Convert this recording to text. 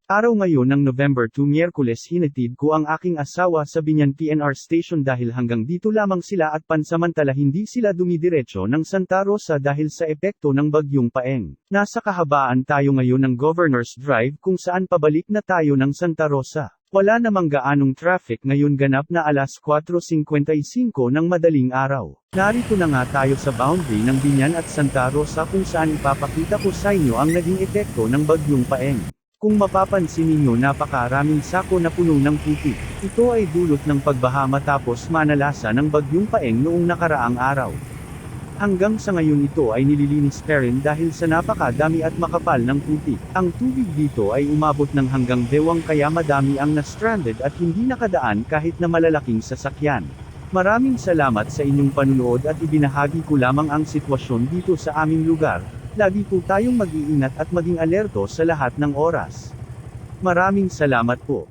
Araw ngayon ng November 2 Miyerkules hinatid ko ang aking asawa sa Binyan PNR Station dahil hanggang dito lamang sila at pansamantala hindi sila dumidiretso ng Santa Rosa dahil sa epekto ng Bagyong Paeng. Nasa kahabaan tayo ngayon ng Governor's Drive kung saan pabalik na tayo ng Santa Rosa. Wala namang gaanong traffic ngayon ganap na alas 4:55 ng madaling araw. Narito na nga tayo sa boundary ng Binyan at Santa Rosa kung saan ipapakita ko sa inyo ang naging epekto ng Bagyong Paeng. Kung mapapansin ninyo napakaraming sako na puno ng putik. Ito ay dulot ng pagbaha matapos manalasa ng Bagyong Paeng noong nakaraang araw. Hanggang sa ngayon ito ay nililinis pa rin dahil sa napakadami at makapal ng putik. Ang tubig dito ay umabot ng hanggang bewang kaya madami ang na-stranded at hindi nakadaan kahit na malalaking sasakyan. Maraming salamat sa inyong panunood at ibinahagi ko lamang ang sitwasyon dito sa aming lugar. Lagi po tayong mag-iingat at maging alerto sa lahat ng oras. Maraming salamat po.